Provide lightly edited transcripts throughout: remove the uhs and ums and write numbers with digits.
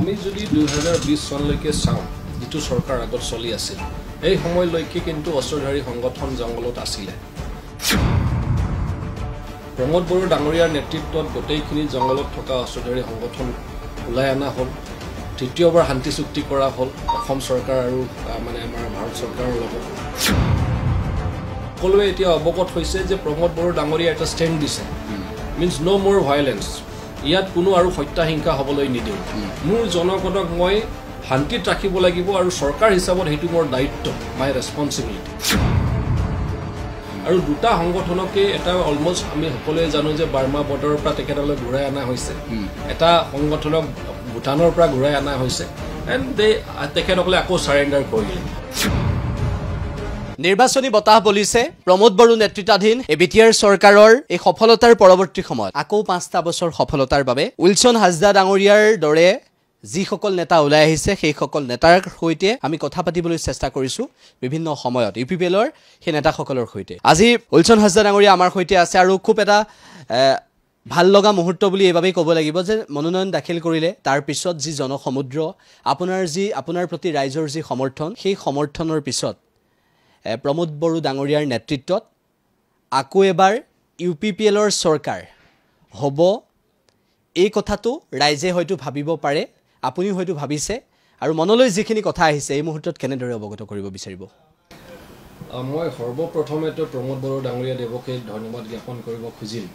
আমি যদি 2020 চনলৈকে চাওঁ যেটো সরকার আগত চলি আছিল এই সময়লৈকে কিন্তু অস্ত্রধারী সংগঠন জঙ্গলত আছিল প্রমোদ বড়ো ডাঙরিয়ার নেতৃত্বত গোটেইখিনি জঙ্গলত থকা অস্ত্রধারী সংগঠন ওলাই আনা হল তৃতীয়বাৰ শান্তি চুক্তি কৰা হল অসম সৰকাৰ আৰু মানে আমাৰ ভাৰত সৰকাৰেৰ লগত সকলোৱে এতিয়া অবগত হৈছে যে প্ৰমোদ বড়ো ডাঙৰিয়া এটা স্ট্যান্ড দিছে মিন্স নো মোৰ ভায়োলেন্স ইয়াত কোনো আৰু হত্যাহিংসা হবলৈ নিদিও মোৰ জনগণক মই শান্তিত ৰাখিব লাগিব আৰু সৰকাৰ হিচাপত হেতু মোৰ দায়িত্ব মাই ৰেসপন্সিবিলিটি আৰু দুটা সংগঠনকে এটা অলমোস্ট আমি সকলোৱে জানো যে বাৰ্মা বৰ্ডাৰৰ পৰা তেখেতলৈ ঘূৰাই আনা হৈছে এটা সংগঠনক ভূটানৰ পৰা ঘূৰাই আনা হৈছে এণ্ড দে তেখেতসকলে আকৌ সাৰেণ্ডাৰ কৰিলে নিৰ্বাচনী বতাহ বলিছে প্ৰমোদ বড়ো নেতৃত্বাধীন বিটিআৰ চৰকাৰৰ এই সফলতাৰ পৰৱৰ্তী সময়ত আকৌ 5টা বছৰ সফলতাৰ বাবে উইলছন হাজদা ডাঙৰীয়াৰ দৰে যিসকল নেতা ওলাই আহিছে সেই সকল নেতাৰ সৈতে আমি কথা পাতিবলৈ চেষ্টা কৰিছো বিভিন্ন সময়ত ইউপিপিএলৰ সেই নেতাসকলৰ সৈতে আজি উইলছন হাজদা ডাঙৰীয়া আমাৰ সৈতে আছে আৰু খুব এটা ভাল লগা মুহূৰ্ত বুলি এইভাবেই ক'ব লাগিব যে মনোনয়ন দাখিল কৰিলে তাৰ পিছত যি জনসমুদ্ৰ আপোনাৰ প্ৰতি ৰাইজৰ যি সমৰ্থন সেই সমৰ্থনৰ পিছত প্ৰমোদ বড়ো ডাঙৰীয়াৰ নেতৃত্বত আকৌ এবাৰ ইউপিপিএলৰ চৰকাৰ হ'ব এই কথাটো ৰাইজে হয়তো ভাবিব পাৰে আপুনি হয়তো ভাবিছে আৰু মনলৈ যিখিনি কথা আহিছে এই মুহূৰ্তত কেনেদৰে অৱগত কৰিব বিচাৰিব মই সৰ্বপ্ৰথমেতো প্ৰমোদ বড়ো ডাঙৰীয়া দেৱকে ধন্যবাদ জ্ঞাপন কৰিব খুজিম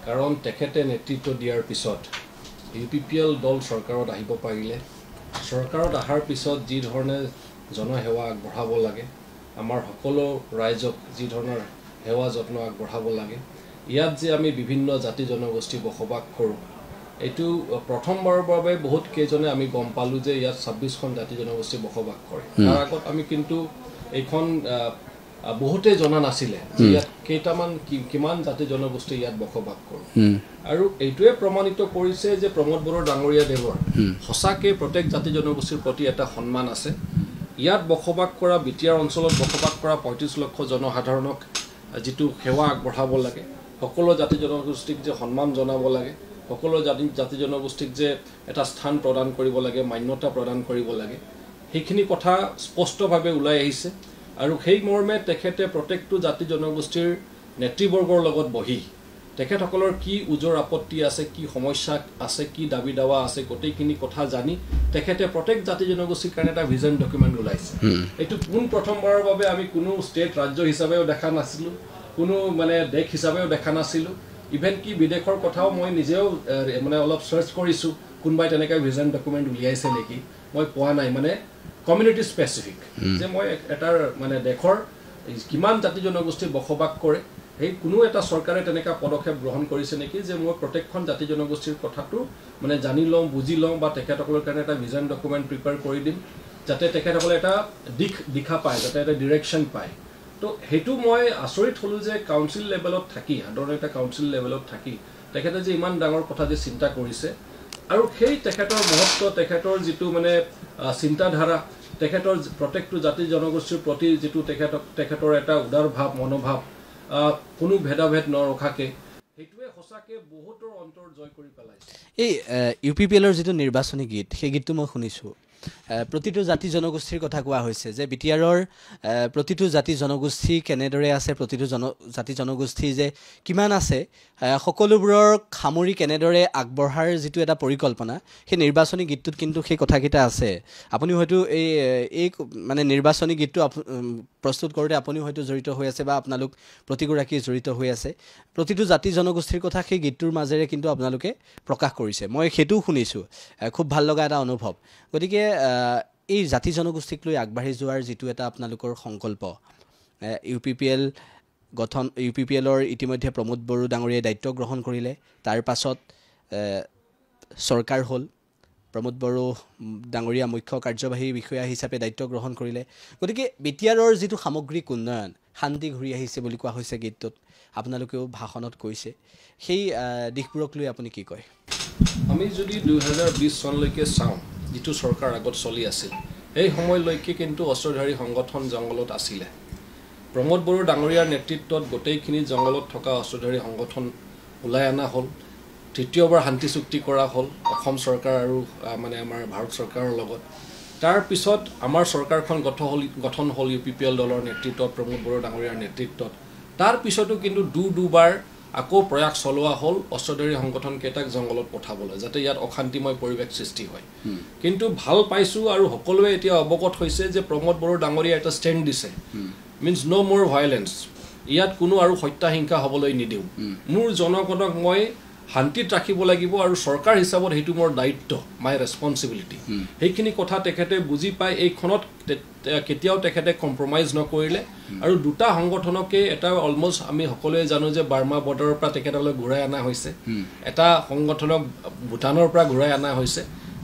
কাৰণ তেখেতে নেতৃত্ব দিয়াৰ পিছত ইউপিপিএল দল চৰকাৰত আহিব পাৰিলে চৰকাৰত অহাৰ পিছত যি ধৰণে জনসেৱা আগবঢ়াব লাগে আমাৰ সকলো ৰাইজক যি ধৰণৰ সেৱা যত্ন আগবঢ়াব লাগে ইয়াত যে আমি বিভিন্ন জাতি জনগোষ্ঠী বসবাস কৰোঁ এইটো প্ৰথমবাৰৰ বাবে বহুত কেইজনে আমি গম পালো যে ইয়াত 26খন জাতি জনগোষ্ঠী বসবাস কৰে তাৰ আগত আমি কিন্তু এইখন বহুতে জনা নাছিলে যে ইয়াত কেইটামান কিমান জাতি জনগোষ্ঠী ইয়াত বসবাস কৰে আৰু এইটোৱে প্ৰমাণিত কৰিছে যে প্ৰমোদ বড়ো ডাঙৰীয়া দেৱৰ সঁচাকৈ প্ৰত্যেক জাতি জনগোষ্ঠীৰ প্ৰতি এটা সন্মান আছে ইয়াত বসবাস কৰা বিটিআৰ অঞ্চলত বসবাস কৰা 35 লক্ষ জনসাধাৰণক যেটো সেৱা আগবঢ়াব লাগে সকলো জাতি জনগোষ্ঠীক যে সন্মান জনাব লাগে সকলো জাতি জনগোষ্ঠীক যে এটা স্থান প্ৰদান কৰিব লাগে মান্যতা প্ৰদান কৰিব লাগে সেইখিনি কথা স্পষ্টভাৱে ওলাই আহিছে আৰু সেই মৰ্মে তেখেতে প্ৰত্যেকটো জাতি জনগোষ্ঠীৰ নেতৃবৰ্গৰ লগত বহি তেখেতসকলৰ কি উজৰ আপত্তি আছে কি সমস্যা আছে কি দাবী দাৱা আছে গোটেইখিনি কথা জানি তেখেতে প্ৰত্যেক জাতি জনগোষ্ঠীৰ কাৰণে এটা ভিজন ডকুমেণ্ট ওলাইছে এইটো পোন প্ৰথমবাৰৰ বাবে আমি কোনো ষ্টেট ৰাজ্য হিচাপেও দেখা নাছিলোঁ কোনো মানে দেশ হিচাপেও দেখা নাছিলোঁ ইভেন কি বিদেশৰ কথাও মই নিজেও মানে অলপ সাৰ্চ কৰিছোঁ কোনবাই তেনেকৈ ভিজন ডকুমেণ্ট উলিয়াইছে নেকি মই পোৱা নাই মানে কমিউনিটি স্পেচিফিক যে মই এটাৰ মানে দেশৰ কিমান জাতি জনগোষ্ঠী বসবাস কৰে এই কোনো এটা চৰকাৰে তেনেকা পদক্ষেপ গ্ৰহণ কৰিছে নেকি যে মই প্ৰত্যেকখন জাতি জনগোষ্ঠীৰ কথাটো মানে জানি লওঁ বুজি লওঁ বা তেখেতসকলৰ কাৰণে এটা ভিজন ডকুমেণ্ট প্ৰিপেয়াৰ কৰি দিম যাতে তেখেতসকলে এটা দিশা পায় যাতে এটা ডিৰেকশ্যন পায় তো হেতু মই আচৰিত হলো যে কাউন্সিল লেভেলত থাকি সাধাৰণ এটা কাউন্সিল লেভেলত থাকি তেখেতে যে ইমান ডাঙৰ কথা যে চিন্তা কৰিছে আৰু সেই তেখেতৰ মহত্ব তেখেতৰ যেটো মানে চিন্তাধাৰা তেখেতৰ প্ৰত্যেকটো জাতি জনগোষ্ঠীৰ প্ৰতি যেটো তেখেতৰ এটা উদাৰ ভাৱ মনোভাৱ কোনো ভেদাভেদ নৰখাকে হেতুৱে সঁচাকে বহুতৰ অন্তৰ জয় কৰি পেলাইছে এই ইউপিপিএলৰ যেটো নিৰ্বাচনী গীত সেই গীতটো মই শুনিছো প্ৰতিটো জাতি জনগোষ্ঠীৰ কথা কোৱা হৈছে যে বিটিআৰৰ প্ৰতিটো জাতি জনগোষ্ঠী কেনেদৰে আছে প্ৰতিটো জাতি জনগোষ্ঠী যে কিমান আছে সকলোবোৰৰ খামৰি কেনেদৰে আগবঢ়াৰ যেটো এটা পৰিকল্পনা সেই নিৰ্বাচনী গীতটোত কিন্তু সেই কথাকেইটা আছে আপুনি হয়তো এই মানে নিৰ্বাচনী গীতটো প্ৰস্তুত কৰোঁতে আপুনি হয়তো জড়িত হৈ আছে বা আপোনালোক প্ৰতিগৰাকী জড়িত হৈ আছে প্ৰতিটো জাতি জনগোষ্ঠীৰ কথা সেই গীতটোৰ মাজেৰে কিন্তু আপোনালোকে প্ৰকাশ কৰিছে মই সেইটোও শুনিছোঁ খুব ভাল লগা এটা অনুভৱ গতিকে এই জাতি জনগোষ্ঠীক লৈ আগবাঢ়ি যোৱাৰ যেটো এটা আপোনালোকৰ সংকল্প ইউপিপিএলৰ ইতিমধ্যে প্ৰমোদ বড়ো ডাঙৰীয়াই দায়িত্ব গ্ৰহণ কৰিলে তাৰ পাছত চৰকাৰ হ'ল প্ৰমোদ বড়ো ডাঙৰীয়া মুখ্য কাৰ্যবাহী বিষয়া হিচাপে দায়িত্ব গ্ৰহণ কৰিলে গতিকে বিটিআৰৰ যেটো সামগ্ৰিক উন্নয়ন শান্তি ঘূৰি আহিছে বুলি কোৱা হৈছে গীতটোত আপোনালোকেও ভাষণত কৈছে সেই দিশবোৰক লৈ আপুনি কি কয় আমি যদি 2020 চনলৈকে চাওঁ যেটো সরকার আগত চলি আছিল এই সময়লৈকে কিন্তু অস্ত্রধারী সংগঠন জঙ্গলত আছিল প্রমোদ বড়ো ডাঙৰীয়াৰ নেতৃত্বত গোটেইখিনি জঙ্গলত থকা অস্ত্ৰধাৰী সংগঠন ওলাই আনা হল তৃতীয়বাৰ শান্তি চুক্তি কৰা হ'ল অসম চৰকাৰ আৰু মানে আমাৰ ভাৰত চৰকাৰৰ লগত তাৰ পিছত আমাৰ চৰকাৰখন গঠন হ'ল UPPL দলৰ নেতৃত্বত প্ৰমোদ বড়ো ডাঙৰীয়াৰ নেতৃত্বত তাৰ পিছতো কিন্তু দুবাৰ আকৌ প্ৰয়াস চলোৱা হ'ল অস্ত্ৰধাৰী সংগঠন কেইটাক জংগলত পঠাবলৈ যাতে ইয়াত অশান্তিময় পৰিৱেশ সৃষ্টি হয় কিন্তু ভাল পাইছো আৰু সকলোৱে এতিয়া অৱগত হৈছে যে প্ৰমোদ বড়ো ডাঙৰীয়া এটা ষ্টেণ্ড দিছে মিন্স নো মোৰ ভায়োলেন্স ইয়াত কোনো আৰু হত্যা হিংসা হ'বলৈ নিদিওঁ মোৰ জনগণক মই শান্তিত ৰাখিব লাগিব আৰু চৰকাৰ হিচাপত হেতু মোৰ দায়িত্ব মাই ৰেসপন্সিবিলিটি হেইখিনি কথা তেখেতে বুজি পাই এইখনত কেতিয়াও তেখেতে কম্প্ৰমাইজ নকৰিলে আৰু দুটা সংগঠনকে এটা অলমোষ্ট আমি সকলোৱে জানো যে বাৰ্মা বৰ্ডাৰৰ পৰা তেখেতলৈ ঘূৰাই আনা হৈছে এটা সংগঠনক ভুটানৰ পৰা ঘূৰাই আনা হৈছে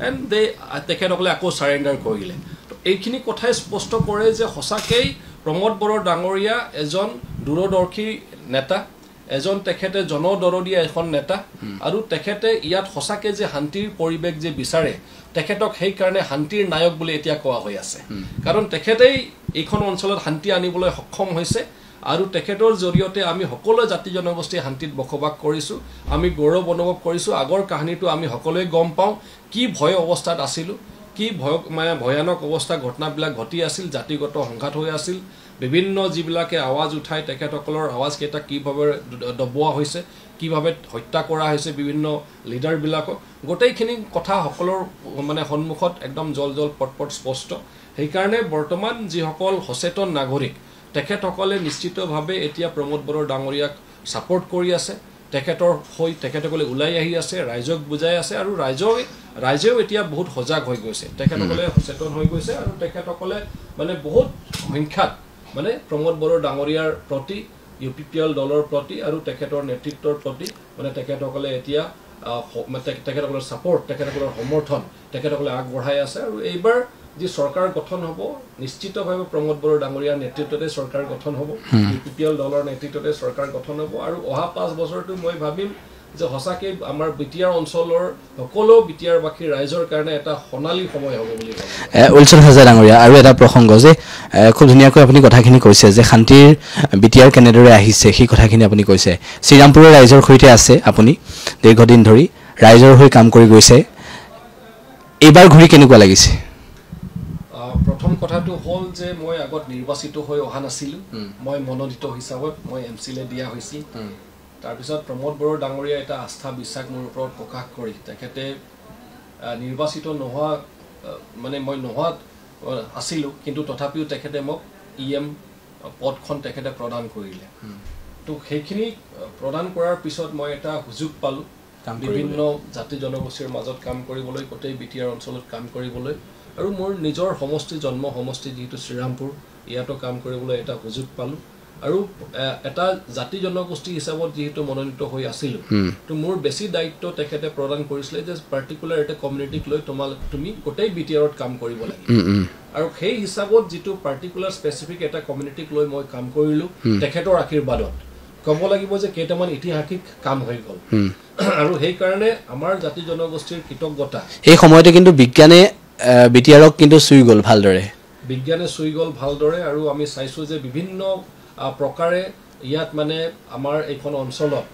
এণ্ড দে তেখেতসকলে আকৌ সাৰেণ্ডাৰ কৰিলে তো এইখিনি কথাই স্পষ্ট কৰে যে সঁচাকেই প্ৰমোদ বড়ো ডাঙৰীয়া এজন দূৰদৰ্শী নেতা এজন তেখেতে জনদৰদীয়া এখন নেতা আৰু তেখেতে ইয়াত সঁচাকে যে শান্তিৰ পৰিৱেশ যে বিচাৰে তেখেতক সেই কাৰণে শান্তিৰ নায়ক বুলি এতিয়া কোৱা হৈ আছে কাৰণ তেখেতেই এইখন অঞ্চলত শান্তি আনিবলৈ সক্ষম হৈছে আৰু তেখেতৰ জৰিয়তে আমি সকলো জাতি জনগোষ্ঠী শান্তিত বসবাস কৰিছো আমি গৌৰৱ অনুভৱ কৰিছো আগৰ কাহিনীটো আমি সকলোৱে গম পাওঁ কি ভয় অৱস্থাত আছিল কি ভয়ানক অৱস্থা ঘটনাবিলাক ঘটি আছিল জাতিগত সংঘাত হৈ আছিল বিভিন্ন যিবিলাকে আৱাজ উঠাই তেখেতসকলৰ আৱাজ কেইটা কিভাৱে দবোৱা হৈছে কিভাৱে হত্যা কৰা হৈছে বিভিন্ন লিডাৰবিলাকক গোটেইখিনি কথা সকলৰ সন্মুখত একদম জল পটপট স্পষ্ট সেইকাৰণে বৰ্তমান যিসকল সচেতন নাগৰিক তেখেতসকলে নিশ্চিতভাৱে এতিয়া প্ৰমোদ বড়ো ডাঙৰীয়াক সাপোৰ্ট কৰি আছে তেখেতৰ হৈ তেখেতসকলে ওলাই আহি আছে ৰাইজক বুজাই আছে আৰু ৰাইজেও এতিয়া বহুত সজাগ হৈ গৈছে তেখেতসকলে সচেতন হৈ গৈছে আৰু তেখেতসকলে বহুত সংখ্যাত প্ৰমোদ বড়ো ডাঙৰীয়াৰ প্ৰতি UPPL দলৰ প্ৰতি আৰু তেখেতৰ নেতৃত্বৰ প্ৰতি তেখেতসকলে এতিয়া তেখেতসকলৰ সাপোৰ্ট তেখেতসকলৰ সমৰ্থন তেখেতসকলে আগবঢ়াই আছে আৰু এইবাৰ যি চৰকাৰ গঠন হ'ব নিশ্চিতভাৱে প্ৰমোদ বড়ো ডাঙৰীয়াৰ নেতৃত্বতে চৰকাৰ গঠন হ'ব UPPL দলৰ নেতৃত্বতে চৰকাৰ গঠন হ'ব আৰু অহা 5 বছৰটো মই ভাবিম যে সঁচাকৈ আমাৰ বিটিআৰ অঞ্চলৰ সকলো বিটিআৰবাসী ৰাইজৰ কাৰণে এটা সোণালী সময় হ'ব বুলি ভাবোঁ উলচন হাজৰা ডাঙৰীয়া আৰু এটা প্ৰসংগ যে খুব ধুনীয়াকৈ আপুনি কথাখিনি কৈছে যে শান্তিৰ বিটিআৰ কেনেদৰে আহিছে সেই কথাখিনি আপুনি কৈছে শ্ৰীৰামপুৰৰ ৰাইজৰ সৈতে আছে আপুনি দীৰ্ঘদিন ধৰি ৰাইজৰ হৈ কাম কৰি গৈছে এইবাৰ ঘূৰি কেনেকুৱা লাগিছে প্ৰথম কথাটো হ'ল যে মই আগত নিৰ্বাচিত হৈ অহা নাছিলোঁ মই মনোনীত হিচাপত মই MCলে দিয়া হৈছিল তাৰপিছত প্ৰমোদ বড়ো ডাঙৰীয়া এটা আস্থা বিশ্বাস মোৰ ওপৰত প্ৰকাশ কৰি তেখেতে নিৰ্বাচিত নোহোৱা মই নোহোৱাত আছিলোঁ কিন্তু তথাপিও তেখেতে মোক EM পদখন তেখেতে প্ৰদান কৰিলে তো সেইখিনি প্ৰদান কৰাৰ পিছত মই এটা সুযোগ পালোঁ বিভিন্ন জাতি জনগোষ্ঠীৰ মাজত কাম কৰিবলৈ গোটেই বিটিআৰ অঞ্চলত কাম কৰিবলৈ আৰু মোৰ নিজৰ সমষ্টি জন্ম সমষ্টি যিটো শ্ৰীৰামপুৰ ইয়াতো কাম কৰিবলৈ এটা সুযোগ পালোঁ আৰু এটা জাতি জনগোষ্ঠী হিচাপত যেহেতু মনোনীত হৈ আছিল তো মোৰ বেছি দায়িত্ব তেখেতে প্ৰদান কৰিছিলে যে পাৰ্টিকুলাৰ এটা কমিউনিটিক লৈ তুমি গোটেই বিটিআৰত কাম কৰিব লাগিব আৰু সেই হিচাপত যেটো পাৰ্টিকুলাৰ স্পেসিফিক এটা কমিউনিটিক লৈ মই কাম কৰিলোঁ তেখেতৰ আশীৰ্বাদত ক'ব লাগিব যে কেইটামান ইতিহাসিক কাম হৈ গ'ল আৰু সেই কাৰণে আমাৰ জাতি জনগোষ্ঠীৰ কৃতজ্ঞতা এই সময়তে কিন্তু বিজ্ঞানে বিটিআৰক কিন্তু চুই গ'ল ভালদৰে আৰু আমি চাইছো যে বিভিন্ন প্ৰকাৰে ইয়াত আমাৰ এইখন অঞ্চলত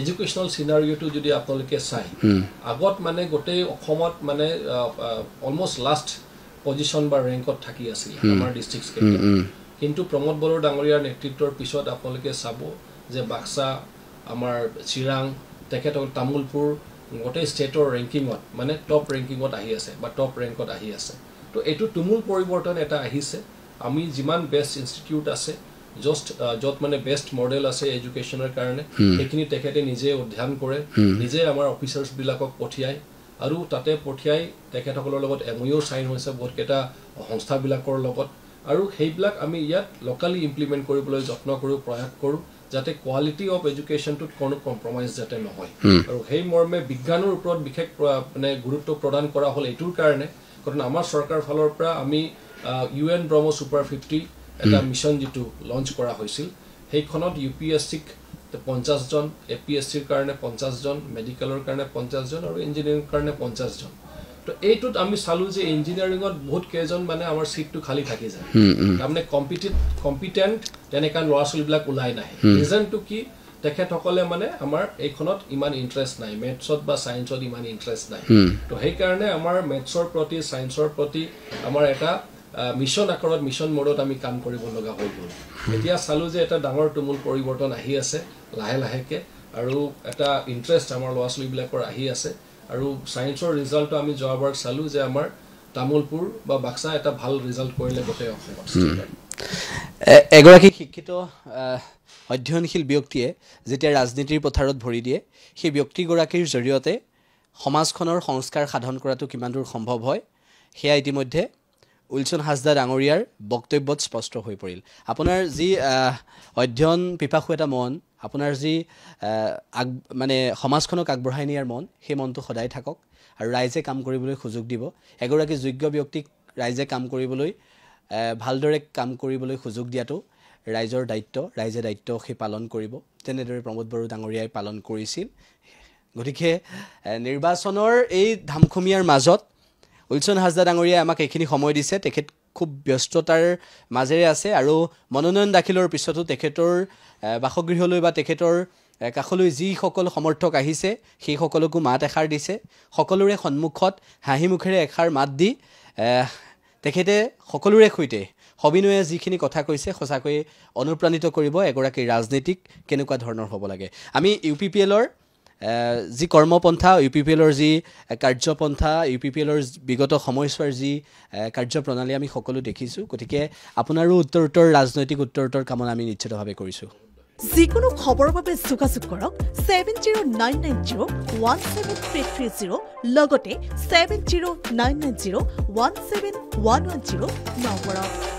এডুকেশনাল সিনাৰিওটো যদি আপোনালোকে চাই আগত গোটেই অসমত অলমোষ্ট লাষ্ট পজিশন বা ৰেংকত থাকি আছিল আমাৰ ডিস্ট্ৰিক্টছ কেইটা কিন্তু প্ৰমোদ বড়ো ডাঙৰীয়াৰ নেতৃত্বৰ পিছত আপোনালোকে চাব যে বাক্সা আমাৰ চিৰাং তেখেতৰ তামুলপুৰ গোটেই ষ্টেটৰ ৰেংকিঙত টপ ৰেংকিঙত আহি আছে বা টপ ৰেংকত আহি আছে তো এইটো তুমুল পৰিৱৰ্তন এটা আহিছে আমি যিমান বেষ্ট ইনষ্টিটিউট আছে য'ত বেষ্ট মডেল আছে এডুকেশ্যনৰ কাৰণে সেইখিনি তেখেতে নিজে অধ্যয়ন কৰে নিজে আমাৰ অফিচাৰ্ছ বিলাকক পঠিয়ায় আৰু তাতে পঠিয়াই তেখেতসকলৰ লগত MOU সাইন হৈছে বহুতকেইটা সংস্থাবিলাকৰ লগত আৰু সেইবিলাক আমি ইয়াত লোকালি ইমপ্লিমেণ্ট কৰিবলৈ যত্ন কৰোঁ প্ৰয়াস কৰোঁ যাতে কোৱালিটি অফ এডুকেশ্যনটোত কোনো কম্প্ৰমাইজ যাতে নহয় আৰু সেই মৰ্মে বিজ্ঞানৰ ওপৰত বিশেষ গুৰুত্ব প্ৰদান কৰা হ'ল এইটোৰ কাৰণে কাৰণ আমাৰ চৰকাৰ ফালৰ পৰা আমি UN ব্ৰহ্ম ছুপাৰ 50 এটা মিছন যেটো লঞ্চ কৰা হৈছিল সেইখনত UPSCক 50 জন APSCৰ কাৰণে 50 জন মেডিকেলৰ কাৰণে 50 জন আৰু ইঞ্জিনিয়াৰিং কাৰণে 50 জন তো এইটোত আমি চালু যে ইঞ্জিনিয়াৰিঙত বহুত কেইজন আমাৰ সিটটো খালি থাকি যায় তাৰমানে কম্পিটেন্ট তেনেকা ল'ৰা ছোৱালীবিলাক ওলাই নাহে ৰিজনটো কি তেখেতসকলে মানে আমাৰ এইখনত ইমান ইণ্টাৰেষ্ট নাই মেথছত বা ছায়েন্সত ইমান ইণ্টাৰেষ্ট নাই তো সেইকাৰণে আমাৰ মেথছৰ প্ৰতি ছায়েন্সৰ প্ৰতি আমাৰ এটা মিছন আকাৰত মিছন মোডত আমি কাম কৰিব লগা হৈ গ'ল এতিয়া চালোঁ যে এটা ডাঙৰ তুমুল পৰিৱৰ্তন আহি আছে লাহে লাহেকৈ আৰু এটা ইণ্টাৰেষ্ট আমাৰ ল'ৰা ছোৱালীবিলাকৰ আহি আছে আৰু ছায়েন্সৰ ৰিজাল্টটো আমি যোৱাবাৰ চালোঁ যে আমাৰ তামোলপুৰ বা বাক্সা এটা ভাল ৰিজাল্ট কৰিলে গোটেই অসমত এগৰাকী শিক্ষিত অধ্যয়নশীল ব্যক্তিয়ে যেতিয়া ৰাজনীতিৰ পথাৰত ভৰি দিয়ে সেই ব্যক্তিগৰাকীৰ জৰিয়তে সমাজখনৰ সংস্কাৰ সাধন কৰাটো কিমান দূৰ সম্ভৱ হয় সেয়া ইতিমধ্যে উইলছন হাজদা ডাঙৰীয়াৰ বক্তব্যত স্পষ্ট হৈ পৰিল আপোনাৰ যি অধ্যয়ন পিপাসু এটা মন আপোনাৰ যি মানে সমাজখনক আগবঢ়াই নিয়াৰ মন সেই মনটো সদায় থাকক আৰু ৰাইজে কাম কৰিবলৈ সুযোগ দিব এগৰাকী যোগ্য ব্যক্তিক ৰাইজে কাম কৰিবলৈ ভালদৰে কাম কৰিবলৈ সুযোগ দিয়াটো ৰাইজৰ দায়িত্ব ৰাইজে দায়িত্ব সেই পালন কৰিব তেনেদৰে প্ৰমোদ বড়ো ডাঙৰীয়াই পালন কৰিছিল গতিকে নিৰ্বাচনৰ এই ধামখুমীয়াৰ মাজত উইলছন হাজদা ডাঙৰীয়াই আমাক এইখিনি সময় দিছে তেখেত খুব ব্যস্ততাৰ মাজেৰে আছে আৰু মনোনয়ন দাখিলৰ পিছতো তেখেতৰ বাসগৃহলৈ বা তেখেতৰ কাষলৈ যিসকল সমৰ্থক আহিছে সেই সকলকো মাত এষাৰ দিছে সকলোৰে সন্মুখত হাঁহি মুখেৰে এষাৰ মাত দি তেখেতে সকলোৰে সৈতে সবিনয়ে যিখিনি কথা কৈছে সঁচাকৈ অনুপ্ৰাণিত কৰিব এগৰাকী ৰাজনীতিক কেনেকুৱা ধৰণৰ হ'ব লাগে আমি UPPLৰ যি কৰ্মপন্থা UPPLৰ যি কাৰ্যপন্থা UPPLৰ বিগত সময়ছোৱাৰ যি কাৰ্যপ্ৰণালী আমি সকলো দেখিছোঁ গতিকে আপোনাৰো উত্তৰ ৰাজনৈতিক উত্তৰ কামনা আমি নিশ্চিতভাৱে কৰিছোঁ যিকোনো খবৰৰ বাবে যোগাযোগ কৰক 7099017330 লগতে 7099017110 নম্বৰত